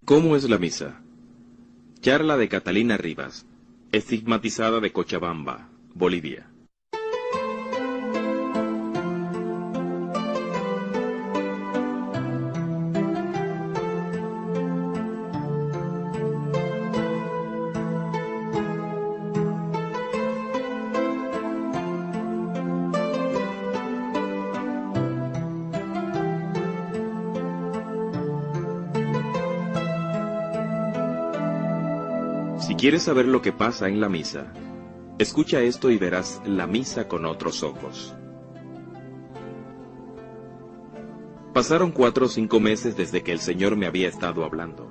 ¿Cómo es la misa? Charla de Catalina Rivas, estigmatizada de Cochabamba, Bolivia. Si quieres saber lo que pasa en la misa, escucha esto y verás la misa con otros ojos. Pasaron 4 o 5 meses desde que el Señor me había estado hablando.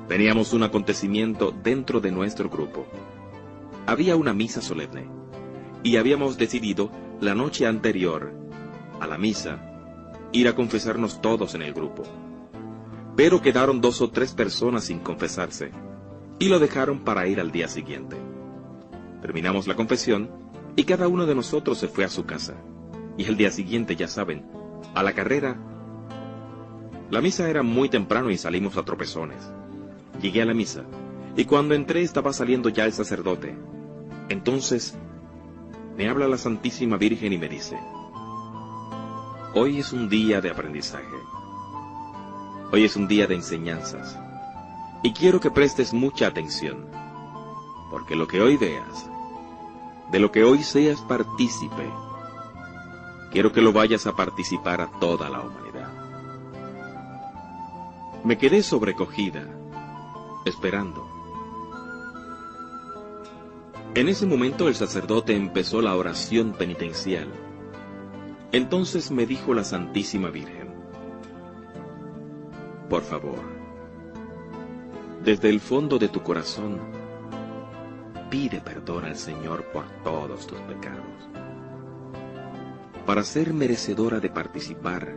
Teníamos un acontecimiento dentro de nuestro grupo. Había una misa solemne, y habíamos decidido la noche anterior a la misa ir a confesarnos todos en el grupo. Pero quedaron 2 o 3 personas sin confesarse, y lo dejaron para ir al día siguiente. Terminamos la confesión, y cada uno de nosotros se fue a su casa. Y el día siguiente, ya saben, a la carrera. La misa era muy temprano y salimos a tropezones. Llegué a la misa, y cuando entré estaba saliendo ya el sacerdote. Entonces, me habla la Santísima Virgen y me dice: hoy es un día de aprendizaje. Hoy es un día de enseñanzas. Y quiero que prestes mucha atención, porque lo que hoy veas, de lo que hoy seas partícipe, quiero que lo vayas a participar a toda la humanidad. Me quedé sobrecogida, esperando. En ese momento el sacerdote empezó la oración penitencial. Entonces me dijo la Santísima Virgen: por favor, desde el fondo de tu corazón, pide perdón al Señor por todos tus pecados, para ser merecedora de participar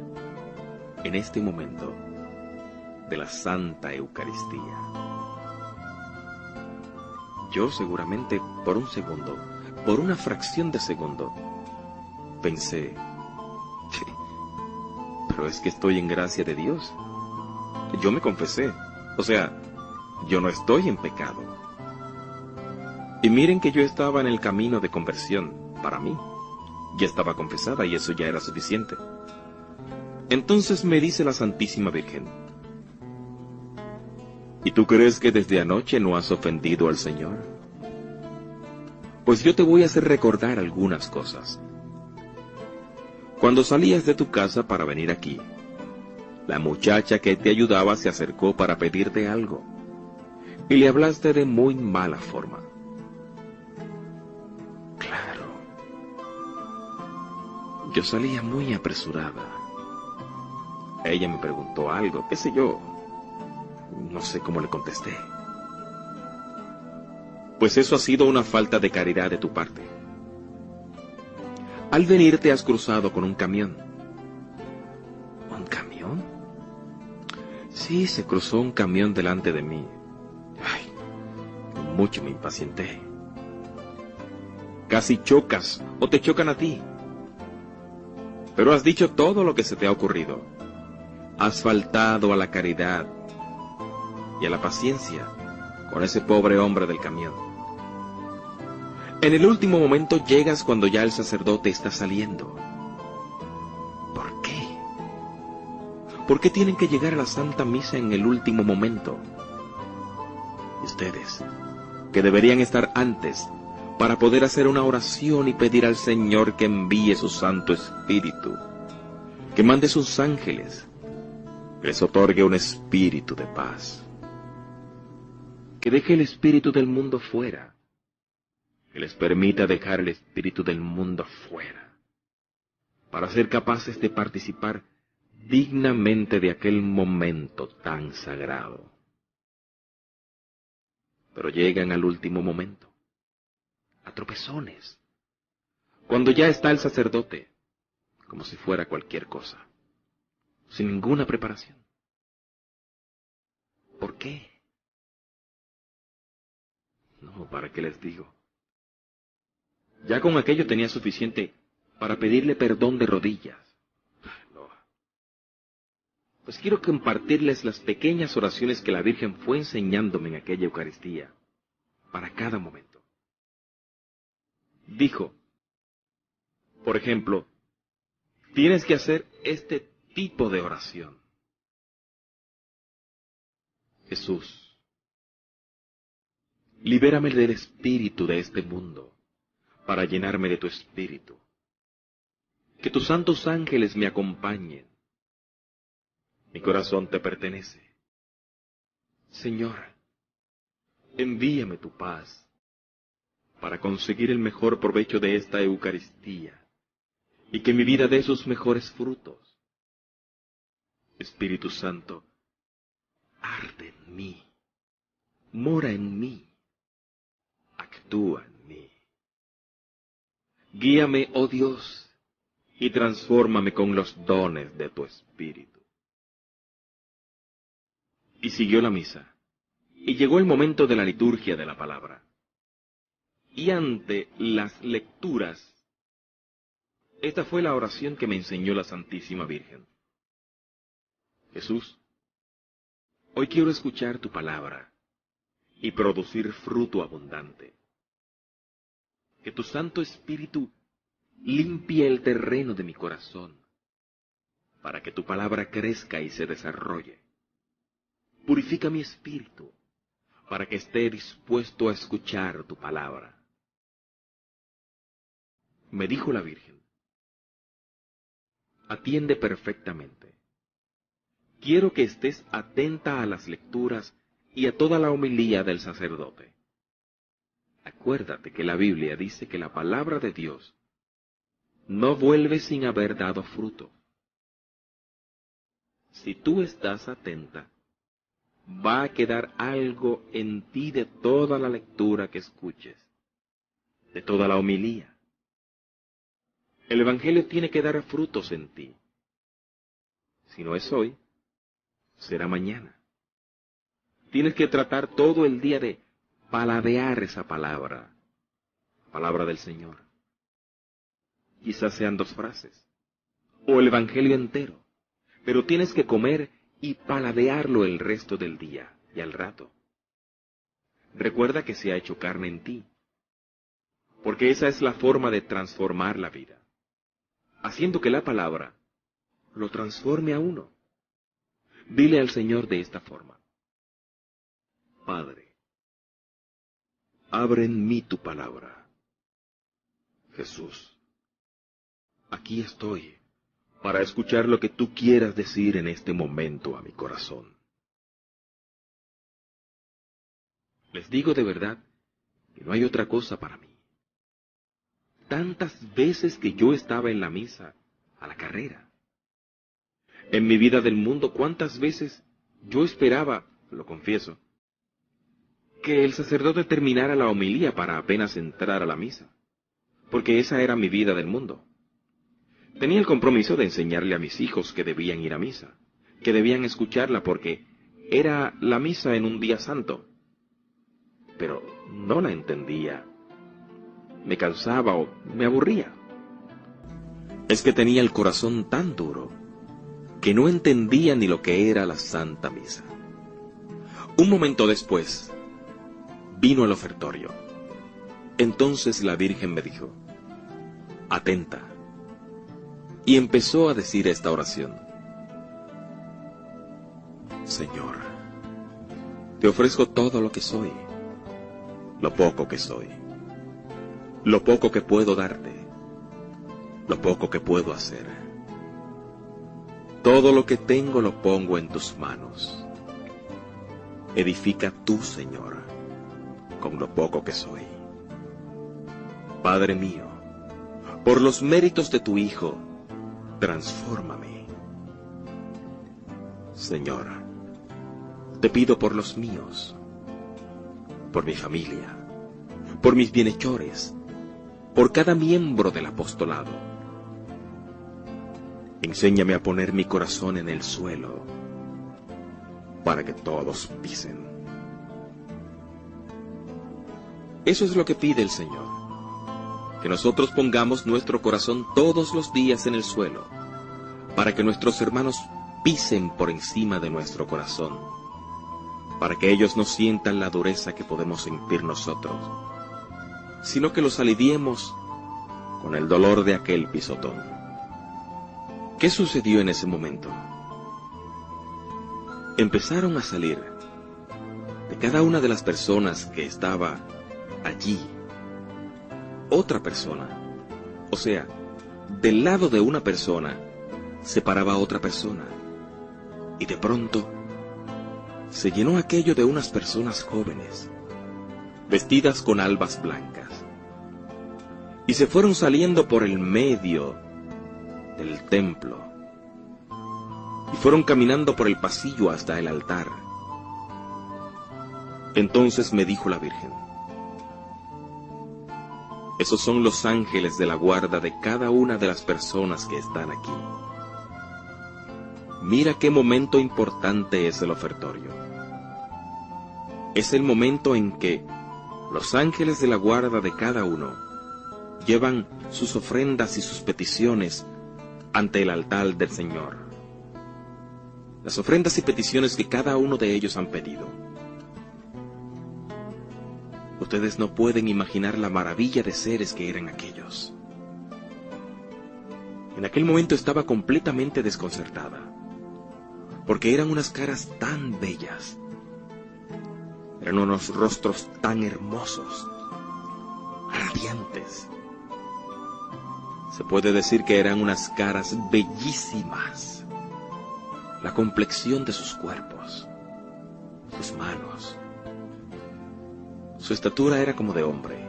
en este momento de la Santa Eucaristía. Yo seguramente por un segundo, por una fracción de segundo, pensé: pero es que estoy en gracia de Dios. Yo me confesé, o sea, yo no estoy en pecado. Y miren que yo estaba en el camino de conversión, para mí. Ya estaba confesada y eso ya era suficiente. Entonces me dice la Santísima Virgen: ¿y tú crees que desde anoche no has ofendido al Señor? Pues yo te voy a hacer recordar algunas cosas. Cuando salías de tu casa para venir aquí, la muchacha que te ayudaba se acercó para pedirte algo, y le hablaste de muy mala forma. Claro, yo salía muy apresurada. Ella me preguntó algo, qué sé yo, no sé cómo le contesté. Pues eso ha sido una falta de caridad de tu parte. Al venir te has cruzado con un camión. ¿Un camión? Sí, se cruzó un camión delante de mí. Ay, mucho me impacienté. Casi chocas, o te chocan a ti. Pero has dicho todo lo que se te ha ocurrido. Has faltado a la caridad y a la paciencia con ese pobre hombre del camión. En el último momento llegas cuando ya el sacerdote está saliendo. ¿Por qué? ¿Por qué tienen que llegar a la Santa Misa en el último momento? Ustedes, que deberían estar antes para poder hacer una oración y pedir al Señor que envíe su Santo Espíritu, que mande sus ángeles, que les otorgue un espíritu de paz, que deje el espíritu del mundo fuera, que les permita dejar el espíritu del mundo fuera, para ser capaces de participar dignamente de aquel momento tan sagrado. Pero llegan al último momento, a tropezones, cuando ya está el sacerdote, como si fuera cualquier cosa, sin ninguna preparación. ¿Por qué? No, ¿para qué les digo? Ya con aquello tenía suficiente para pedirle perdón de rodillas. No. pues quiero compartirles las pequeñas oraciones que la Virgen fue enseñándome en aquella Eucaristía, para cada momento. Dijo, por ejemplo, tienes que hacer este tipo de oración. Jesús, libérame del espíritu de este mundo, para llenarme de tu espíritu. Que tus santos ángeles me acompañen. Mi corazón te pertenece. Señor, envíame tu paz, para conseguir el mejor provecho de esta Eucaristía, y que mi vida dé sus mejores frutos. Espíritu Santo, arde en mí, mora en mí, actúa en mí. Guíame, oh Dios, y transfórmame con los dones de tu Espíritu. Y siguió la misa, y llegó el momento de la liturgia de la palabra. Y ante las lecturas, esta fue la oración que me enseñó la Santísima Virgen. Jesús, hoy quiero escuchar tu palabra y producir fruto abundante. Que tu Santo Espíritu limpie el terreno de mi corazón, para que tu palabra crezca y se desarrolle. Purifica mi espíritu, para que esté dispuesto a escuchar tu palabra. Me dijo la Virgen, atiende perfectamente. Quiero que estés atenta a las lecturas y a toda la homilía del sacerdote. Acuérdate que la Biblia dice que la palabra de Dios no vuelve sin haber dado fruto. Si tú estás atenta, va a quedar algo en ti de toda la lectura que escuches, de toda la homilía. El Evangelio tiene que dar frutos en ti. Si no es hoy, será mañana. Tienes que tratar todo el día de paladear esa palabra, palabra del Señor. Quizás sean 2 frases, o el Evangelio entero, pero tienes que comer y paladearlo el resto del día y al rato. Recuerda que se ha hecho carne en ti, porque esa es la forma de transformar la vida, haciendo que la palabra lo transforme a uno. Dile al Señor de esta forma: Padre, abre en mí tu palabra. Jesús, aquí estoy para escuchar lo que tú quieras decir en este momento a mi corazón. Les digo de verdad que no hay otra cosa para mí. Tantas veces que yo estaba en la misa, a la carrera. En mi vida del mundo, cuántas veces yo esperaba, lo confieso, que el sacerdote terminara la homilía para apenas entrar a la misa, porque esa era mi vida del mundo. Tenía el compromiso de enseñarle a mis hijos que debían ir a misa, que debían escucharla porque era la misa en un día santo. Pero no la entendía. Me cansaba o me aburría. Es que tenía el corazón tan duro que no entendía ni lo que era la Santa Misa. Un momento después, vino el ofertorio. Entonces la Virgen me dijo: atenta. Y empezó a decir esta oración: Señor, te ofrezco todo lo que soy, lo poco que soy, lo poco que puedo darte, lo poco que puedo hacer. Todo lo que tengo lo pongo en tus manos. Edifica tú, Señor, con lo poco que soy. Padre mío, por los méritos de tu Hijo, transfórmame. Señor, te pido por los míos, por mi familia, por mis bienhechores, por cada miembro del apostolado. Enséñame a poner mi corazón en el suelo, para que todos pisen. Eso es lo que pide el Señor, que nosotros pongamos nuestro corazón todos los días en el suelo, para que nuestros hermanos pisen por encima de nuestro corazón, para que ellos no sientan la dureza que podemos sentir nosotros, sino que los aliviemos con el dolor de aquel pisotón. ¿Qué sucedió en ese momento? Empezaron a salir de cada una de las personas que estaba allí otra persona. O sea, del lado de una persona se paraba otra persona, y de pronto se llenó aquello de unas personas jóvenes, vestidas con albas blancas, y se fueron saliendo por el medio del templo, y fueron caminando por el pasillo hasta el altar. Entonces me dijo la Virgen: esos son los ángeles de la guarda de cada una de las personas que están aquí. Mira qué momento importante es el ofertorio. Es el momento en que los ángeles de la guarda de cada uno llevan sus ofrendas y sus peticiones ante el altar del Señor. Las ofrendas y peticiones que cada uno de ellos han pedido. Ustedes no pueden imaginar la maravilla de seres que eran aquellos. En aquel momento estaba completamente desconcertada, porque eran unas caras tan bellas, eran unos rostros tan hermosos, radiantes. Se puede decir que eran unas caras bellísimas. La complexión de sus cuerpos, sus manos. Su estatura era como de hombre.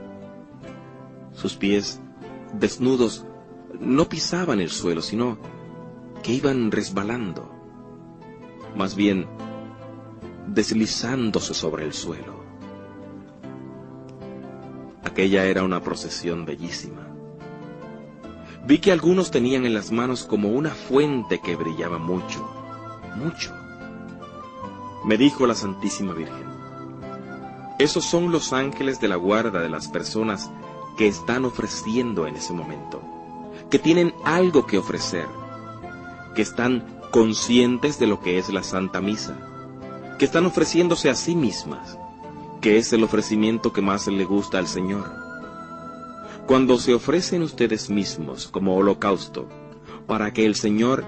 Sus pies, desnudos, no pisaban el suelo, sino que iban resbalando, más bien deslizándose sobre el suelo. Aquella era una procesión bellísima. Vi que algunos tenían en las manos como una fuente que brillaba mucho, mucho. Me dijo la Santísima Virgen: esos son los ángeles de la guarda de las personas que están ofreciendo en ese momento, que tienen algo que ofrecer, que están conscientes de lo que es la Santa Misa, que están ofreciéndose a sí mismas, que es el ofrecimiento que más le gusta al Señor. Cuando se ofrecen ustedes mismos como holocausto, para que el Señor,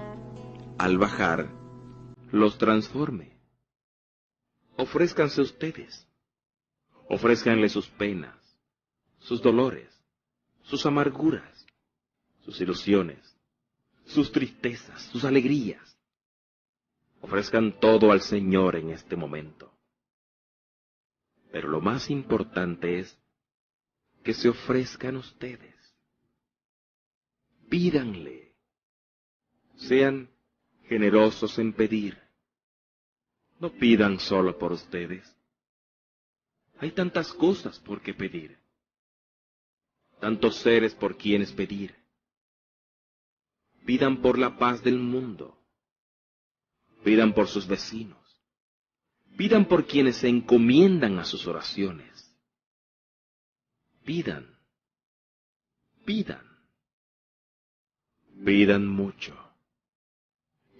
al bajar, los transforme. Ofrézcanse ustedes. Ofrézcanle sus penas, sus dolores, sus amarguras, sus ilusiones, sus tristezas, sus alegrías. Ofrezcan todo al Señor en este momento. Pero lo más importante es que se ofrezcan ustedes. Pídanle. Sean generosos en pedir. No pidan solo por ustedes. Hay tantas cosas por qué pedir, tantos seres por quienes pedir. Pidan por la paz del mundo, pidan por sus vecinos, pidan por quienes se encomiendan a sus oraciones. Pidan, pidan, pidan mucho.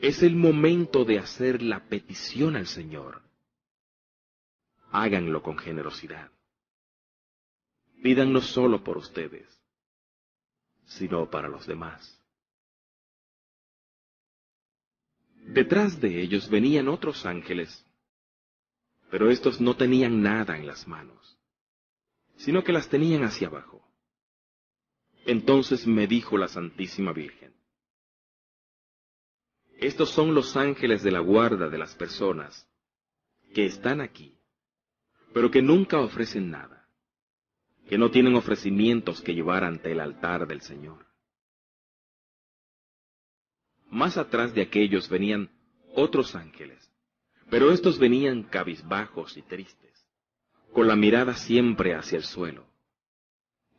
Es el momento de hacer la petición al Señor. Háganlo con generosidad. Pidan no solo por ustedes, sino para los demás. Detrás de ellos venían otros ángeles, pero estos no tenían nada en las manos, sino que las tenían hacia abajo. Entonces me dijo la Santísima Virgen: estos son los ángeles de la guarda de las personas que están aquí, pero que nunca ofrecen nada, que no tienen ofrecimientos que llevar ante el altar del Señor. Más atrás de aquellos venían otros ángeles, pero estos venían cabizbajos y tristes, con la mirada siempre hacia el suelo.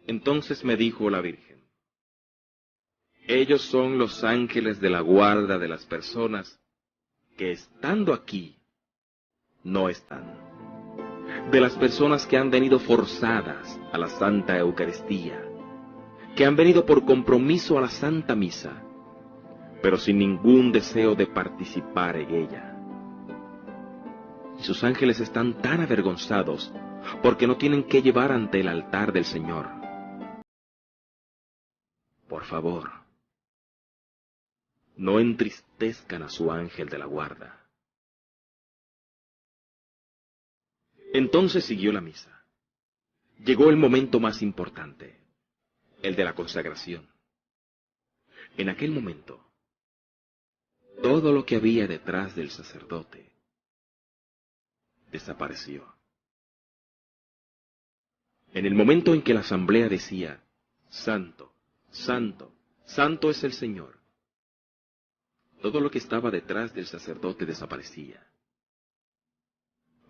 Entonces me dijo la Virgen: ellos son los ángeles de la guarda de las personas que estando aquí, no están. De las personas que han venido forzadas a la Santa Eucaristía, que han venido por compromiso a la Santa Misa, pero sin ningún deseo de participar en ella. Y sus ángeles están tan avergonzados porque no tienen que llevar ante el altar del Señor. Por favor, no entristezcan a su ángel de la guarda. Entonces siguió la misa. Llegó el momento más importante, el de la consagración. En aquel momento, todo lo que había detrás del sacerdote desapareció. En el momento en que la asamblea decía, Santo, Santo, Santo es el Señor, todo lo que estaba detrás del sacerdote desaparecía.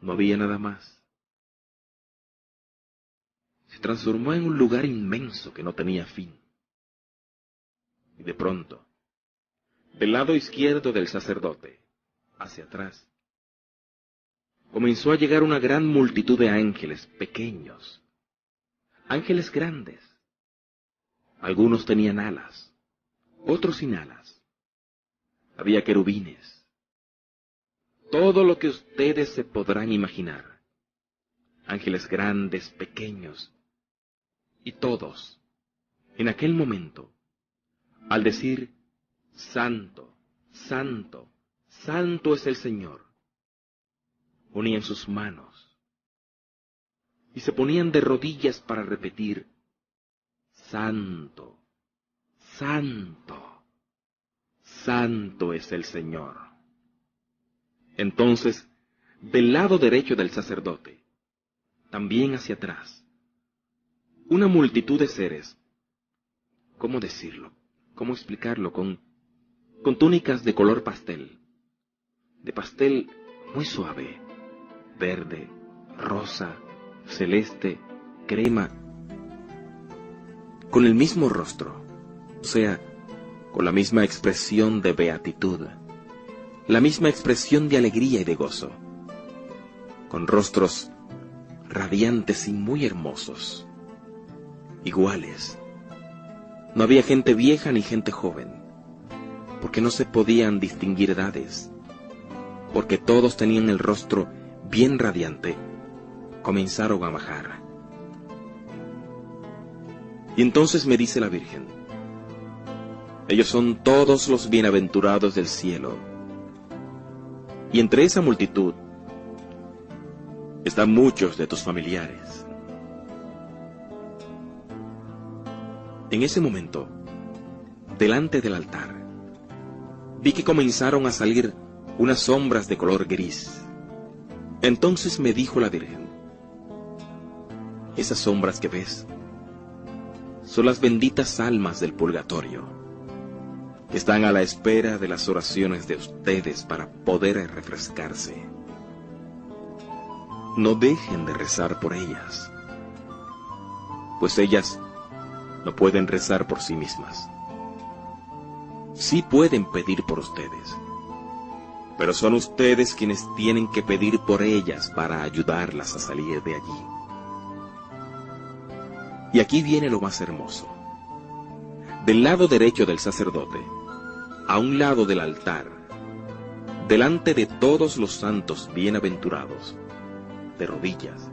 No había nada más. Se transformó en un lugar inmenso que no tenía fin. Y de pronto, del lado izquierdo del sacerdote, hacia atrás, comenzó a llegar una gran multitud de ángeles pequeños, ángeles grandes. Algunos tenían alas, otros sin alas. Había querubines. Todo lo que ustedes se podrán imaginar. Ángeles grandes, pequeños. Y todos, en aquel momento, al decir, Santo, Santo, Santo es el Señor, unían sus manos y se ponían de rodillas para repetir, Santo, Santo, Santo es el Señor. Entonces, del lado derecho del sacerdote, también hacia atrás, una multitud de seres, ¿cómo decirlo? ¿Cómo explicarlo? Con túnicas de color pastel, de pastel muy suave, verde, rosa, celeste, crema, con el mismo rostro, o sea, con la misma expresión de beatitud, la misma expresión de alegría y de gozo, con rostros radiantes y muy hermosos, iguales. No había gente vieja ni gente joven, porque no se podían distinguir edades, porque todos tenían el rostro bien radiante. Comenzaron a bajar. Y entonces me dice la Virgen, ellos son todos los bienaventurados del cielo. Y entre esa multitud están muchos de tus familiares. En ese momento, delante del altar, vi que comenzaron a salir unas sombras de color gris. Entonces me dijo la Virgen, esas sombras que ves son las benditas almas del purgatorio, que están a la espera de las oraciones de ustedes para poder refrescarse. No dejen de rezar por ellas, pues ellas no pueden rezar por sí mismas. Sí pueden pedir por ustedes, pero son ustedes quienes tienen que pedir por ellas para ayudarlas a salir de allí. Y aquí viene lo más hermoso. Del lado derecho del sacerdote, a un lado del altar, delante de todos los santos bienaventurados, de rodillas,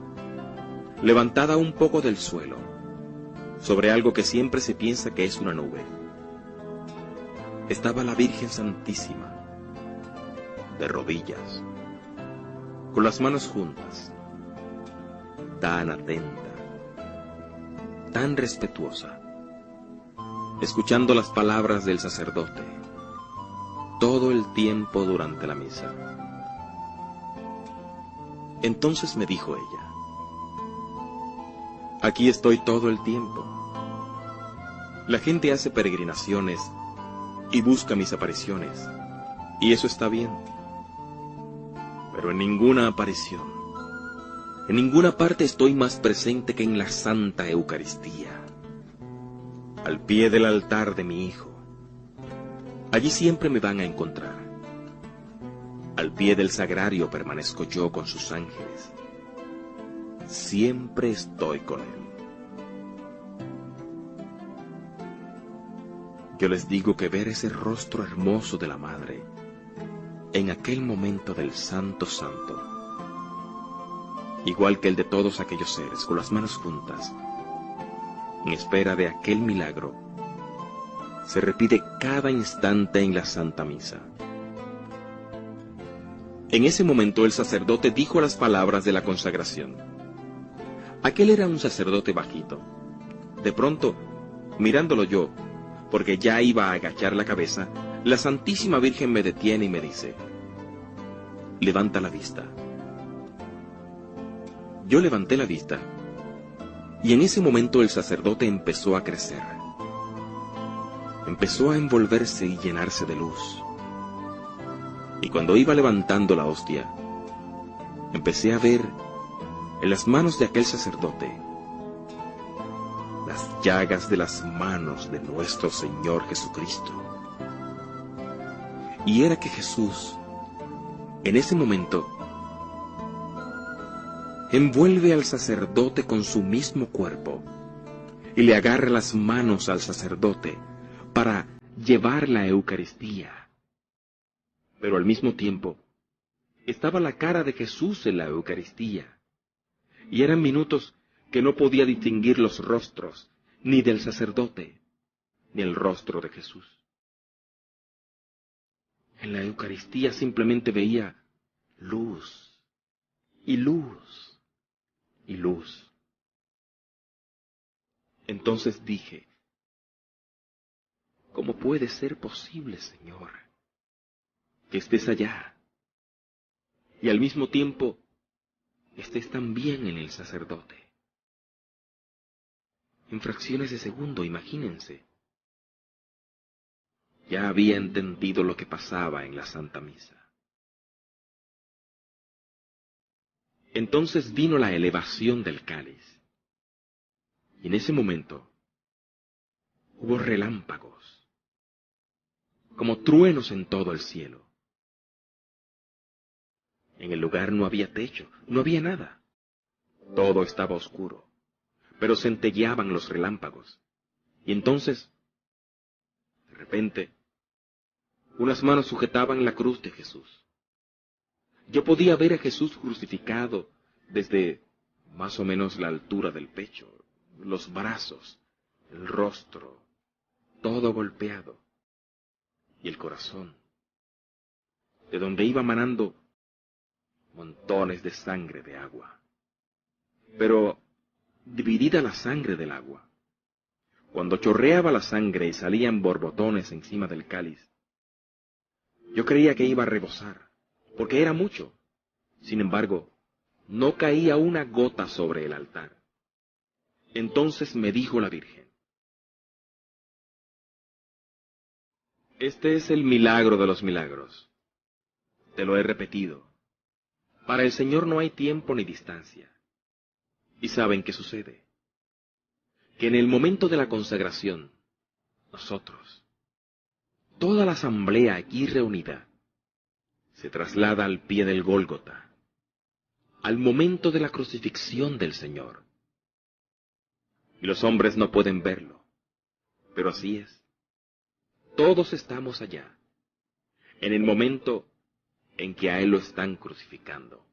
levantada un poco del suelo, sobre algo que siempre se piensa que es una nube, estaba la Virgen Santísima, de rodillas, con las manos juntas, tan atenta, tan respetuosa, escuchando las palabras del sacerdote, todo el tiempo durante la misa. Entonces me dijo ella, aquí estoy todo el tiempo. La gente hace peregrinaciones y busca mis apariciones, y eso está bien. Pero en ninguna aparición, en ninguna parte estoy más presente que en la Santa Eucaristía, al pie del altar de mi Hijo. Allí siempre me van a encontrar. Al pie del sagrario permanezco yo con sus ángeles. Siempre estoy con Él. Yo les digo que ver ese rostro hermoso de la Madre en aquel momento del Santo Santo, igual que el de todos aquellos seres con las manos juntas, en espera de aquel milagro, se repite cada instante en la Santa Misa. En ese momento el sacerdote dijo las palabras de la consagración. Aquel era un sacerdote bajito. De pronto, mirándolo yo, porque ya iba a agachar la cabeza, la Santísima Virgen me detiene y me dice: levanta la vista. Yo levanté la vista, y en ese momento el sacerdote empezó a crecer. Empezó a envolverse y llenarse de luz. Y cuando iba levantando la hostia, empecé a ver en las manos de aquel sacerdote las llagas de las manos de nuestro Señor Jesucristo. Y era que Jesús, en ese momento, envuelve al sacerdote con su mismo cuerpo y le agarra las manos al sacerdote para llevar la Eucaristía. Pero al mismo tiempo, estaba la cara de Jesús en la Eucaristía, y eran minutos que no podía distinguir los rostros, ni del sacerdote, ni el rostro de Jesús. En la Eucaristía simplemente veía luz, y luz, y luz. Entonces dije: ¿cómo puede ser posible, Señor, que estés allá, y al mismo tiempo estés también en el sacerdote? En fracciones de segundo, imagínense. Ya había entendido lo que pasaba en la Santa Misa. Entonces vino la elevación del cáliz, y en ese momento hubo relámpagos, como truenos en todo el cielo. En el lugar no había techo, no había nada. Todo estaba oscuro, pero centelleaban los relámpagos. Y entonces, de repente, unas manos sujetaban la cruz de Jesús. Yo podía ver a Jesús crucificado desde más o menos la altura del pecho, los brazos, el rostro, todo golpeado, y el corazón, de donde iba manando montones de sangre de agua. Pero dividida la sangre del agua. Cuando chorreaba la sangre y salían borbotones encima del cáliz, yo creía que iba a rebosar, porque era mucho. Sin embargo, no caía una gota sobre el altar. Entonces me dijo la Virgen: este es el milagro de los milagros. Te lo he repetido. Para el Señor no hay tiempo ni distancia. ¿Y saben qué sucede? Que en el momento de la consagración, nosotros, toda la asamblea aquí reunida, se traslada al pie del Gólgota, al momento de la crucifixión del Señor. Y los hombres no pueden verlo, pero así es. Todos estamos allá, en el momento en que a Él lo están crucificando,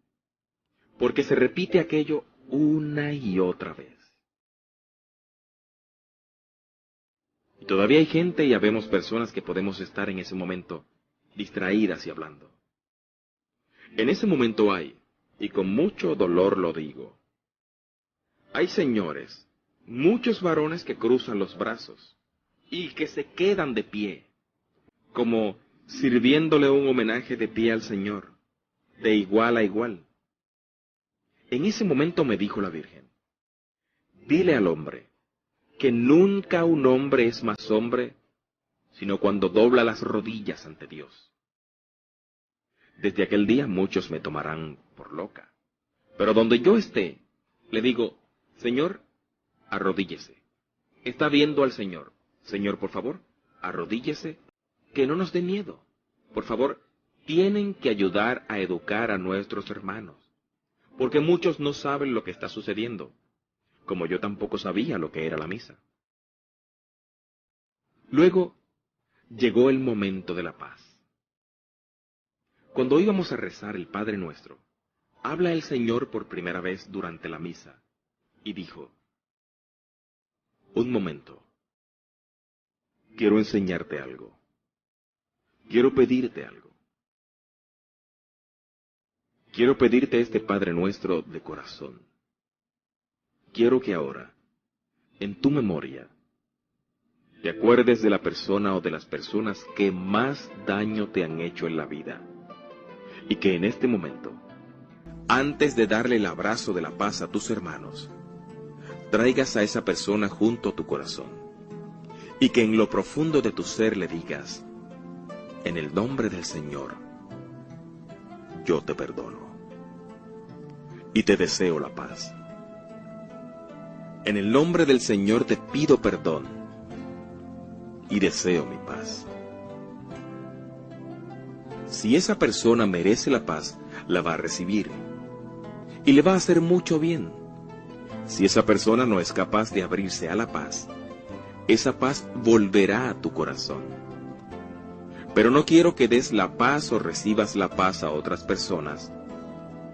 porque se repite aquello una y otra vez. Y todavía hay gente y habemos personas que podemos estar en ese momento distraídas y hablando. En ese momento hay, y con mucho dolor lo digo, hay señores, muchos varones que cruzan los brazos y que se quedan de pie, como sirviéndole un homenaje de pie al Señor, de igual a igual. En ese momento me dijo la Virgen: dile al hombre que nunca un hombre es más hombre, sino cuando dobla las rodillas ante Dios. Desde aquel día muchos me tomarán por loca, pero donde yo esté, le digo: Señor, arrodíllese. Está viendo al Señor. Señor, por favor, arrodíllese, que no nos dé miedo. Por favor, tienen que ayudar a educar a nuestros hermanos, porque muchos no saben lo que está sucediendo, como yo tampoco sabía lo que era la misa. Luego llegó el momento de la paz. Cuando íbamos a rezar el Padre Nuestro, habla el Señor por primera vez durante la misa, y dijo: un momento, quiero enseñarte algo, quiero pedirte algo. Quiero pedirte este Padre Nuestro de corazón. Quiero que ahora, en tu memoria, te acuerdes de la persona o de las personas que más daño te han hecho en la vida, y que en este momento, antes de darle el abrazo de la paz a tus hermanos, traigas a esa persona junto a tu corazón, y que en lo profundo de tu ser le digas: en el nombre del Señor, yo te perdono, y te deseo la paz. En el nombre del Señor te pido perdón, y deseo mi paz. Si esa persona merece la paz, la va a recibir, y le va a hacer mucho bien. Si esa persona no es capaz de abrirse a la paz, esa paz volverá a tu corazón. Pero no quiero que des la paz o recibas la paz a otras personas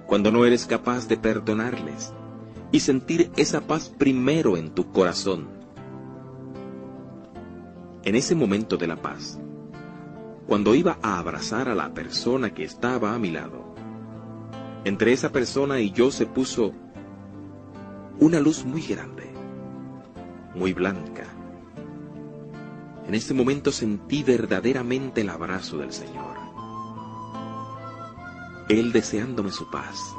cuando no eres capaz de perdonarles y sentir esa paz primero en tu corazón. En ese momento de la paz, cuando iba a abrazar a la persona que estaba a mi lado, entre esa persona y yo se puso una luz muy grande, muy blanca. En ese momento sentí verdaderamente el abrazo del Señor. Él deseándome su paz,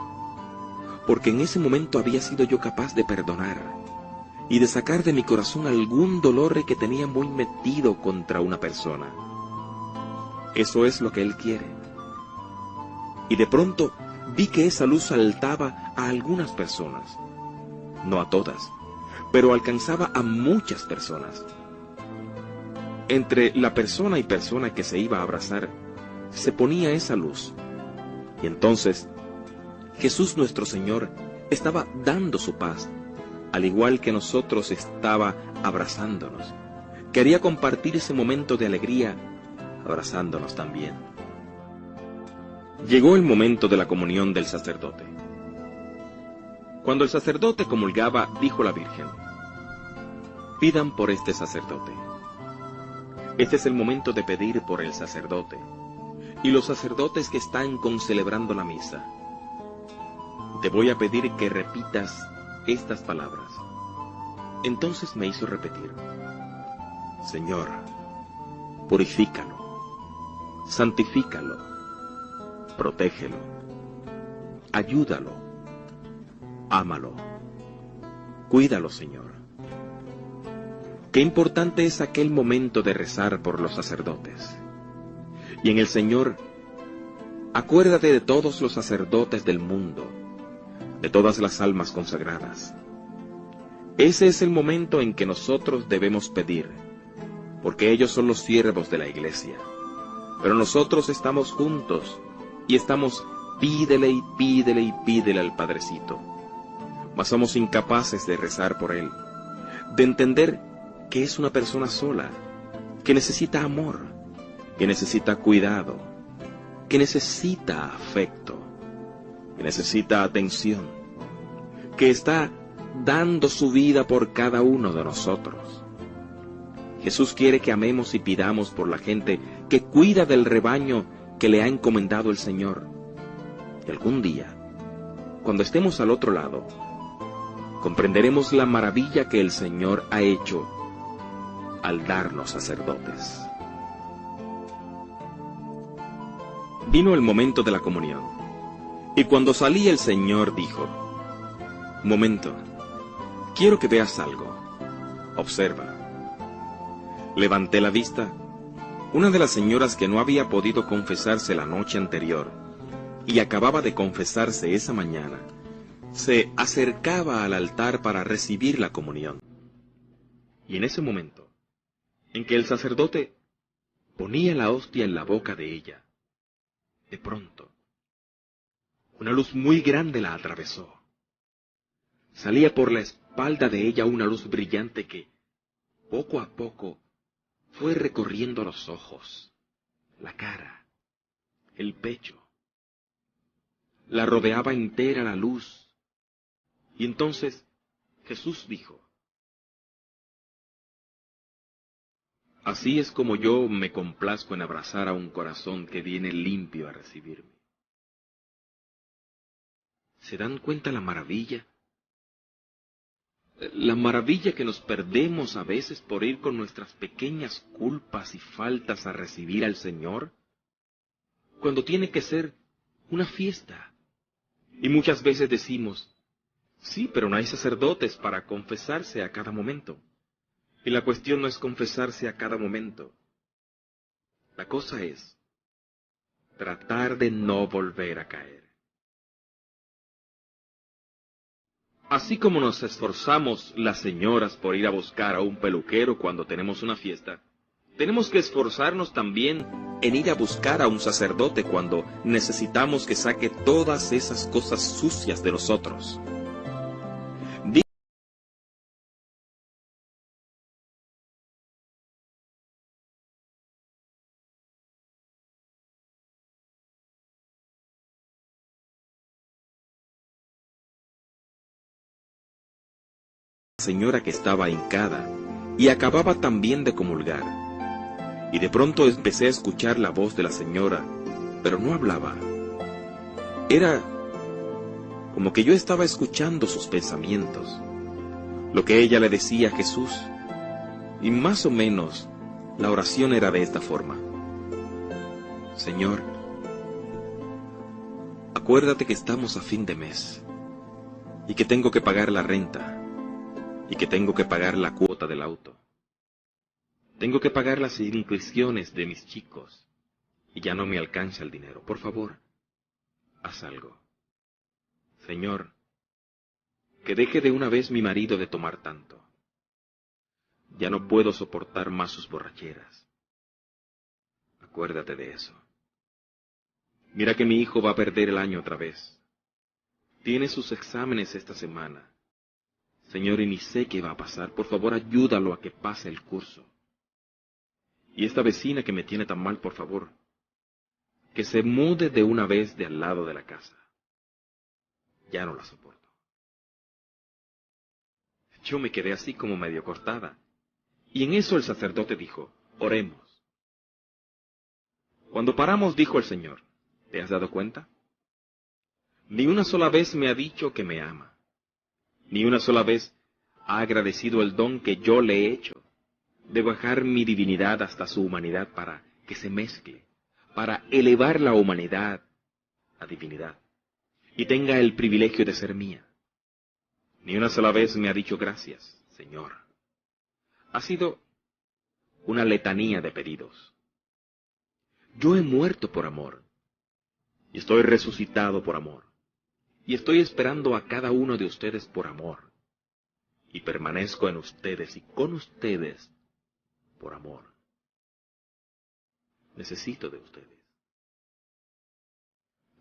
porque en ese momento había sido yo capaz de perdonar y de sacar de mi corazón algún dolor que tenía muy metido contra una persona. Eso es lo que Él quiere. Y de pronto vi que esa luz saltaba a algunas personas, no a todas, pero alcanzaba a muchas personas. Entre la persona y persona que se iba a abrazar, se ponía esa luz. Y entonces, Jesús nuestro Señor estaba dando su paz, al igual que nosotros estaba abrazándonos. Quería compartir ese momento de alegría, abrazándonos también. Llegó el momento de la comunión del sacerdote. Cuando el sacerdote comulgaba, dijo la Virgen: pidan por este sacerdote. Este es el momento de pedir por el sacerdote y los sacerdotes que están concelebrando la misa. Te voy a pedir que repitas estas palabras. Entonces me hizo repetir: Señor, purifícalo, santifícalo, protégelo, ayúdalo, ámalo, cuídalo, Señor. Qué importante es aquel momento de rezar por los sacerdotes. Y en el Señor, acuérdate de todos los sacerdotes del mundo, de todas las almas consagradas. Ese es el momento en que nosotros debemos pedir, porque ellos son los siervos de la Iglesia. Pero nosotros estamos juntos y estamos pídele y pídele y pídele al Padrecito. Mas somos incapaces de rezar por Él, de entender que es una persona sola, que necesita amor, que necesita cuidado, que necesita afecto, que necesita atención, que está dando su vida por cada uno de nosotros. Jesús quiere que amemos y pidamos por la gente que cuida del rebaño que le ha encomendado el Señor. Y algún día, cuando estemos al otro lado, comprenderemos la maravilla que el Señor ha hecho al darnos sacerdotes. Vino el momento de la comunión, y cuando salí el Señor dijo: momento, quiero que veas algo. Observa. Levanté la vista. Una de las señoras que no había podido confesarse la noche anterior y acababa de confesarse esa mañana, se acercaba al altar para recibir la comunión. Y en ese momento, en que el sacerdote ponía la hostia en la boca de ella, de pronto, una luz muy grande la atravesó. Salía por la espalda de ella una luz brillante que, poco a poco, fue recorriendo los ojos, la cara, el pecho. La rodeaba entera la luz. Y entonces Jesús dijo: así es como yo me complazco en abrazar a un corazón que viene limpio a recibirme. ¿Se dan cuenta la maravilla? La maravilla que nos perdemos a veces por ir con nuestras pequeñas culpas y faltas a recibir al Señor, cuando tiene que ser una fiesta. Y muchas veces decimos: sí, pero no hay sacerdotes para confesarse a cada momento. Y la cuestión no es confesarse a cada momento. La cosa es tratar de no volver a caer. Así como nos esforzamos las señoras por ir a buscar a un peluquero cuando tenemos una fiesta, tenemos que esforzarnos también en ir a buscar a un sacerdote cuando necesitamos que saque todas esas cosas sucias de nosotros. Señora que estaba hincada y acababa también de comulgar. Y de pronto empecé a escuchar la voz de la señora, pero no hablaba. Era como que yo estaba escuchando sus pensamientos, lo que ella le decía a Jesús. Y más o menos la oración era de esta forma: Señor, acuérdate que estamos a fin de mes, y que tengo que pagar la renta, y que tengo que pagar la cuota del auto. Tengo que pagar las inscripciones de mis chicos, y ya no me alcanza el dinero. Por favor, haz algo. Señor, que deje de una vez mi marido de tomar tanto. Ya no puedo soportar más sus borracheras. Acuérdate de eso. Mira que mi hijo va a perder el año otra vez. Tiene sus exámenes esta semana. Señor, y ni sé qué va a pasar. Por favor, ayúdalo a que pase el curso. Y esta vecina que me tiene tan mal, por favor, que se mude de una vez de al lado de la casa. Ya no la soporto. Yo me quedé así como medio cortada. Y en eso el sacerdote dijo: oremos. Cuando paramos, dijo el Señor: ¿te has dado cuenta? Ni una sola vez me ha dicho que me ama. Ni una sola vez ha agradecido el don que yo le he hecho, de bajar mi divinidad hasta su humanidad para que se mezcle, para elevar la humanidad a divinidad, y tenga el privilegio de ser mía. Ni una sola vez me ha dicho gracias, Señor. Ha sido una letanía de pedidos. Yo he muerto por amor, y estoy resucitado por amor, y estoy esperando a cada uno de ustedes por amor, y permanezco en ustedes y con ustedes por amor. Necesito de ustedes.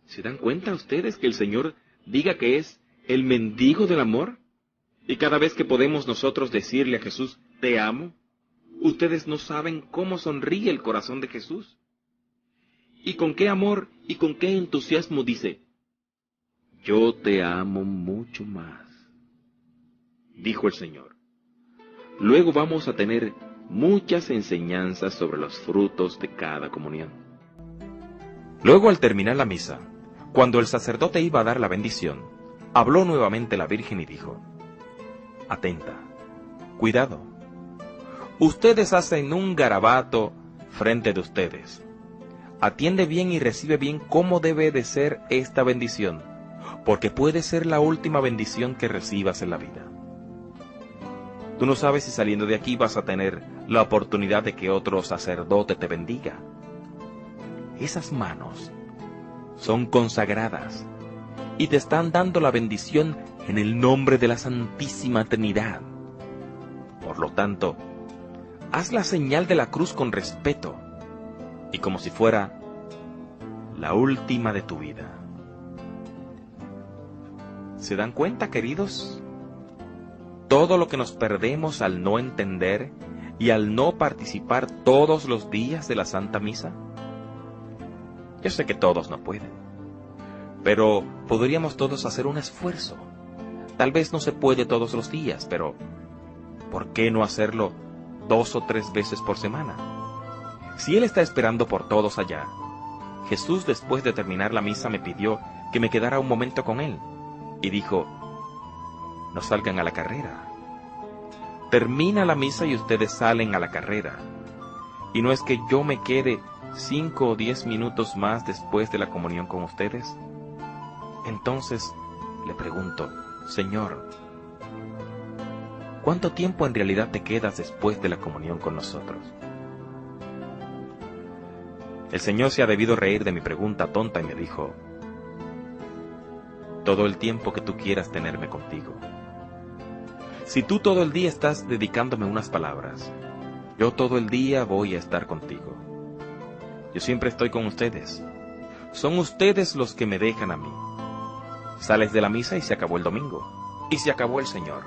¿Se dan cuenta ustedes que el Señor diga que es el mendigo del amor? Y cada vez que podemos nosotros decirle a Jesús: te amo, ustedes no saben cómo sonríe el corazón de Jesús. Y con qué amor y con qué entusiasmo dice: yo te amo mucho más, dijo el Señor. Luego vamos a tener muchas enseñanzas sobre los frutos de cada comunión. Luego, al terminar la misa, cuando el sacerdote iba a dar la bendición, habló nuevamente la Virgen y dijo: atenta, cuidado. Ustedes hacen un garabato frente de ustedes. Atiende bien y recibe bien cómo debe de ser esta bendición, porque puede ser la última bendición que recibas en la vida. Tú no sabes si saliendo de aquí vas a tener la oportunidad de que otro sacerdote te bendiga. Esas manos son consagradas y te están dando la bendición en el nombre de la Santísima Trinidad. Por lo tanto, haz la señal de la cruz con respeto y como si fuera la última de tu vida. ¿Se dan cuenta, queridos? Todo lo que nos perdemos al no entender y al no participar todos los días de la Santa Misa? Yo sé que todos no pueden, pero podríamos todos hacer un esfuerzo. Tal vez no se puede todos los días, pero ¿por qué no hacerlo 2 o 3 veces por semana? Si Él está esperando por todos allá, Jesús, después de terminar la misa, me pidió que me quedara un momento con Él, y dijo: no salgan a la carrera. Termina la misa y ustedes salen a la carrera. Y no es que yo me quede 5 o 10 minutos más después de la comunión con ustedes. Entonces le pregunto: Señor, ¿cuánto tiempo en realidad te quedas después de la comunión con nosotros? El Señor se ha debido reír de mi pregunta tonta y me dijo: todo el tiempo que tú quieras tenerme contigo. Si tú todo el día estás dedicándome unas palabras, yo todo el día voy a estar contigo. Yo siempre estoy con ustedes. Son ustedes los que me dejan a mí. Sales de la misa y se acabó el domingo. Y se acabó el Señor.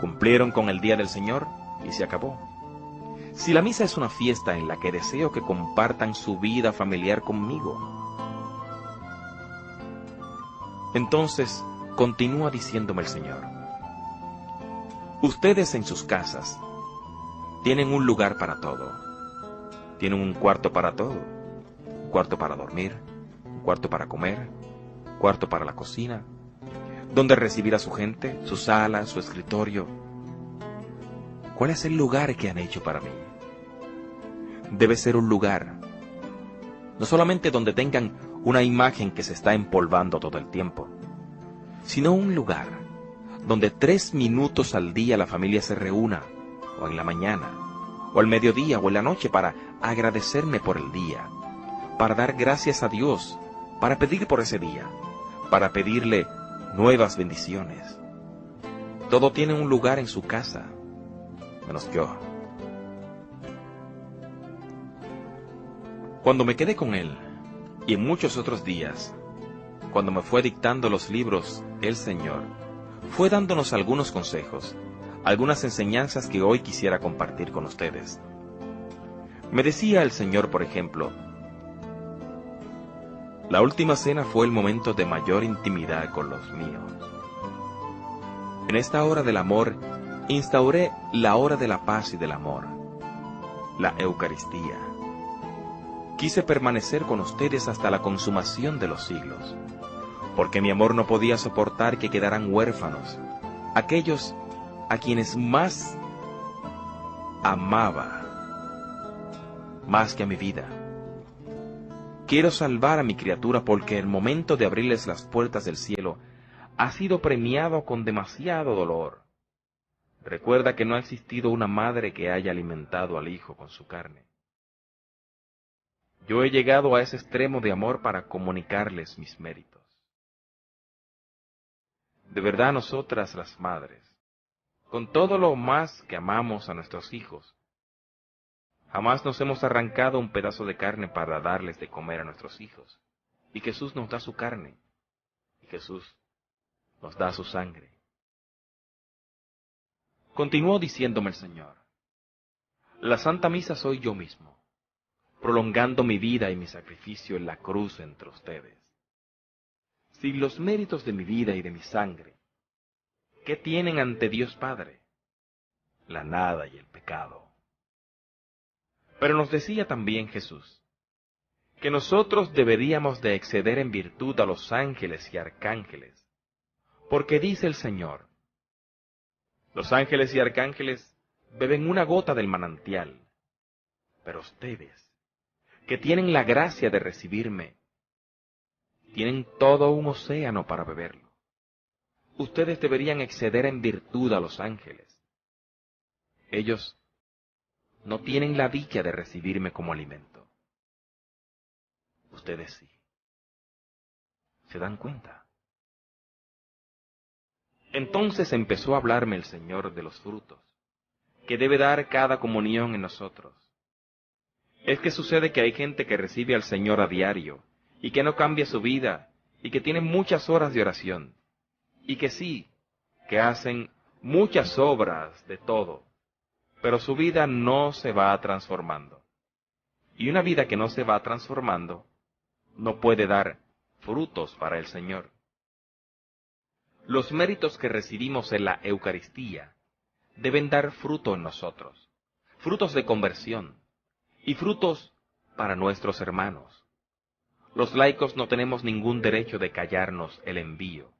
Cumplieron con el día del Señor y se acabó. Si la misa es una fiesta en la que deseo que compartan su vida familiar conmigo, entonces continúa diciéndome el Señor: ustedes en sus casas tienen un lugar para todo. Tienen un cuarto para todo. Un cuarto para dormir, un cuarto para comer, un cuarto para la cocina, donde recibir a su gente, su sala, su escritorio. ¿Cuál es el lugar que han hecho para mí? Debe ser un lugar, no solamente donde tengan una imagen que se está empolvando todo el tiempo, sino un lugar donde 3 minutos al día la familia se reúna, o en la mañana, o al mediodía, o en la noche, para agradecerme por el día, para dar gracias a Dios, para pedir por ese día, para pedirle nuevas bendiciones. Todo tiene un lugar en su casa, menos yo. Cuando me quedé con Él, y en muchos otros días, cuando me fue dictando los libros el Señor, fue dándonos algunos consejos, algunas enseñanzas que hoy quisiera compartir con ustedes. Me decía el Señor, por ejemplo: la última cena fue el momento de mayor intimidad con los míos. En esta hora del amor, instauré la hora de la paz y del amor, la Eucaristía. Quise permanecer con ustedes hasta la consumación de los siglos, porque mi amor no podía soportar que quedaran huérfanos aquellos a quienes más amaba, más que a mi vida. Quiero salvar a mi criatura porque el momento de abrirles las puertas del cielo ha sido premiado con demasiado dolor. Recuerda que no ha existido una madre que haya alimentado al hijo con su carne. Yo he llegado a ese extremo de amor para comunicarles mis méritos. De verdad, nosotras las madres, con todo lo más que amamos a nuestros hijos, jamás nos hemos arrancado un pedazo de carne para darles de comer a nuestros hijos. Y Jesús nos da su carne, y Jesús nos da su sangre. Continuó diciéndome el Señor: la Santa Misa soy yo mismo, prolongando mi vida y mi sacrificio en la cruz entre ustedes. Sin los méritos de mi vida y de mi sangre, ¿qué tienen ante Dios Padre? La nada y el pecado. Pero nos decía también Jesús que nosotros deberíamos de exceder en virtud a los ángeles y arcángeles, porque dice el Señor: los ángeles y arcángeles beben una gota del manantial, pero ustedes, que tienen la gracia de recibirme, tienen todo un océano para beberlo. Ustedes deberían exceder en virtud a los ángeles. Ellos no tienen la dicha de recibirme como alimento. Ustedes sí. ¿Se dan cuenta? Entonces empezó a hablarme el Señor de los frutos que debe dar cada comunión en nosotros. Es que sucede que hay gente que recibe al Señor a diario, y que no cambia su vida, y que tiene muchas horas de oración, y que sí, que hacen muchas obras de todo, pero su vida no se va transformando. Y una vida que no se va transformando no puede dar frutos para el Señor. Los méritos que recibimos en la Eucaristía deben dar fruto en nosotros, frutos de conversión y frutos para nuestros hermanos. Los laicos no tenemos ningún derecho de callarnos el envío.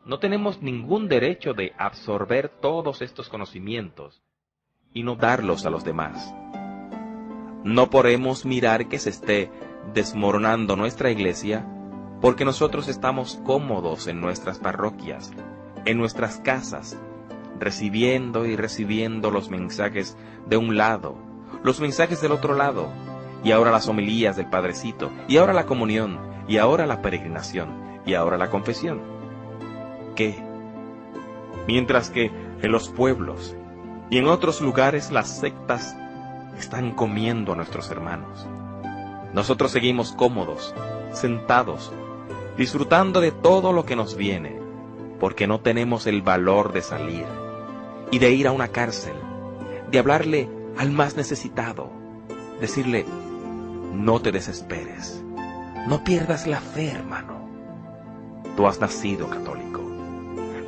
No tenemos ningún derecho de absorber todos estos conocimientos y no darlos a los demás. No podemos mirar que se esté desmoronando nuestra iglesia porque nosotros estamos cómodos en nuestras parroquias, en nuestras casas, recibiendo y recibiendo los mensajes de un lado, los mensajes del otro lado, y ahora las homilías del Padrecito, y ahora la comunión, y ahora la peregrinación, y ahora la confesión. ¿Qué? Mientras que en los pueblos y en otros lugares las sectas están comiendo a nuestros hermanos. Nosotros seguimos cómodos, sentados, disfrutando de todo lo que nos viene, porque no tenemos el valor de salir y de ir a una cárcel, de hablarle al más necesitado, decirle, no te desesperes, no pierdas la fe, hermano. Tú has nacido católico.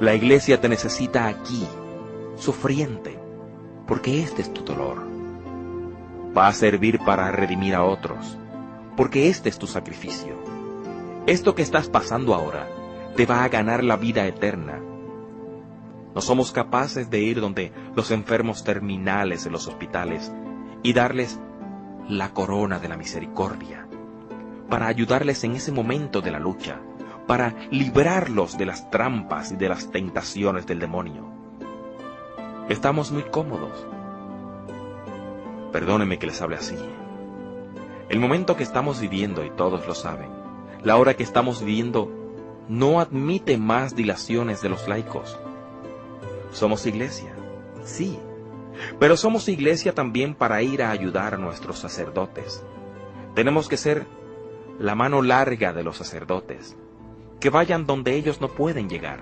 La iglesia te necesita aquí, sufriente, porque este es tu dolor. Va a servir para redimir a otros, porque este es tu sacrificio. Esto que estás pasando ahora te va a ganar la vida eterna. No somos capaces de ir donde los enfermos terminales en los hospitales y darles la corona de la misericordia, para ayudarles en ese momento de la lucha, para librarlos de las trampas y de las tentaciones del demonio. Estamos muy cómodos. Perdónenme que les hable así. El momento que estamos viviendo, y todos lo saben, la hora que estamos viviendo, no admite más dilaciones de los laicos. Somos iglesia, sí, pero somos iglesia también para ir a ayudar a nuestros sacerdotes. Tenemos que ser la mano larga de los sacerdotes, que vayan donde ellos no pueden llegar.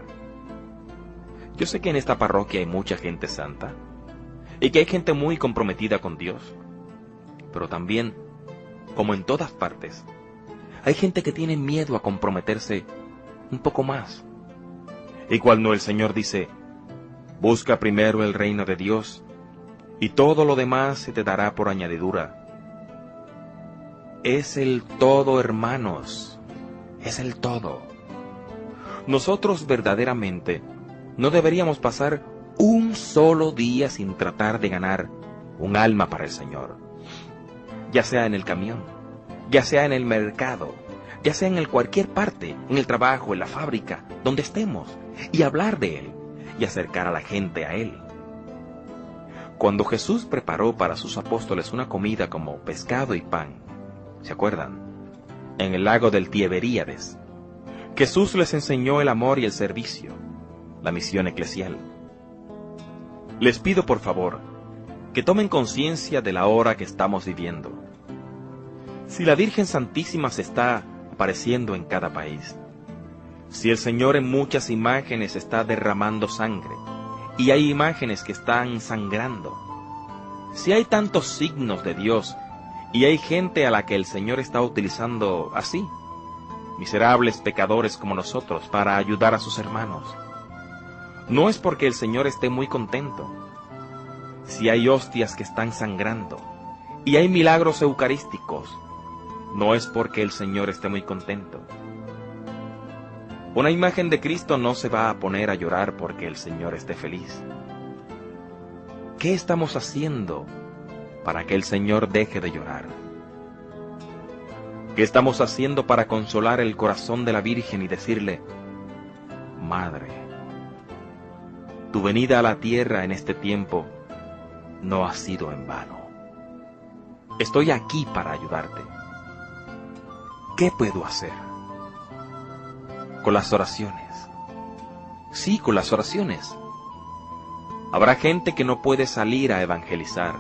Yo sé que en esta parroquia hay mucha gente santa, y que hay gente muy comprometida con Dios, pero también, como en todas partes, hay gente que tiene miedo a comprometerse un poco más. Y cuando el Señor dice, busca primero el reino de Dios, y todo lo demás se te dará por añadidura. Es el todo, hermanos, es el todo. Nosotros verdaderamente no deberíamos pasar un solo día sin tratar de ganar un alma para el Señor, ya sea en el camión, ya sea en el mercado, ya sea en cualquier parte, en el trabajo, en la fábrica, donde estemos, y hablar de Él, y acercar a la gente a Él. Cuando Jesús preparó para sus apóstoles una comida como pescado y pan, ¿se acuerdan? En el lago del Tiberíades, Jesús les enseñó el amor y el servicio, la misión eclesial. Les pido por favor que tomen conciencia de la hora que estamos viviendo. Si la Virgen Santísima se está apareciendo en cada país, si el Señor en muchas imágenes está derramando sangre, y hay imágenes que están sangrando, si hay tantos signos de Dios, y hay gente a la que el Señor está utilizando así, miserables pecadores como nosotros, para ayudar a sus hermanos, no es porque el Señor esté muy contento. Si hay hostias que están sangrando, y hay milagros eucarísticos, no es porque el Señor esté muy contento. Una imagen de Cristo no se va a poner a llorar porque el Señor esté feliz. ¿Qué estamos haciendo para que el Señor deje de llorar? ¿Qué estamos haciendo para consolar el corazón de la Virgen y decirle, Madre, tu venida a la tierra en este tiempo no ha sido en vano? Estoy aquí para ayudarte. ¿Qué puedo hacer? Con las oraciones. Sí, con las oraciones. Habrá gente que no puede salir a evangelizar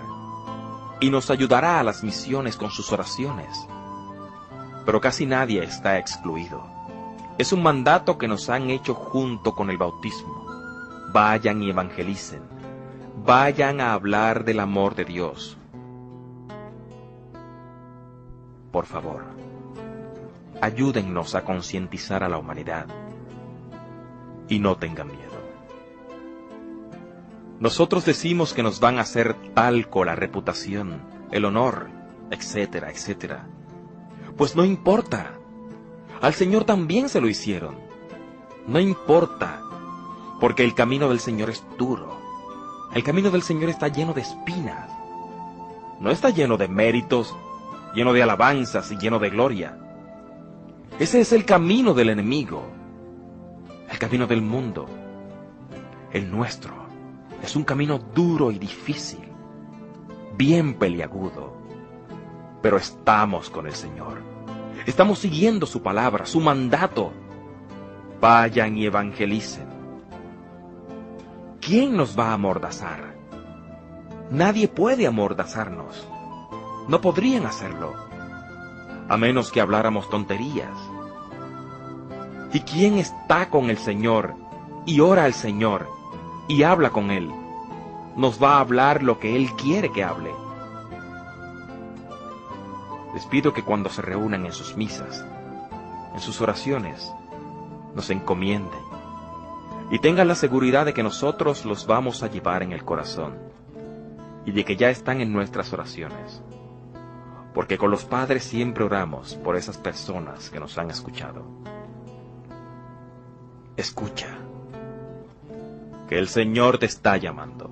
y nos ayudará a las misiones con sus oraciones. Pero casi nadie está excluido. Es un mandato que nos han hecho junto con el bautismo. Vayan y evangelicen. vayan a hablar del amor de Dios. Por favor, ayúdennos a concientizar a la humanidad y no tengan miedo. Nosotros decimos que nos van a hacer talco la reputación, el honor, etcétera, etcétera. Pues no importa. Al Señor también se lo hicieron. No importa, porque el camino del Señor es duro. El camino del Señor está lleno de espinas. No está lleno de méritos, lleno de alabanzas y lleno de gloria. Ese es el camino del enemigo, el camino del mundo. El nuestro es un camino duro y difícil, bien peliagudo, pero estamos con el Señor. Estamos siguiendo su palabra, su mandato. Vayan y evangelicen. ¿Quién nos va a amordazar? Nadie puede amordazarnos. No podrían hacerlo, a menos que habláramos tonterías. ¿Y quién está con el Señor y ora al Señor y habla con Él? Nos va a hablar lo que Él quiere que hable. Les pido que cuando se reúnan en sus misas, en sus oraciones, nos encomienden y tengan la seguridad de que nosotros los vamos a llevar en el corazón y de que ya están en nuestras oraciones, porque con los padres siempre oramos por esas personas que nos han escuchado. Escucha, que el Señor te está llamando.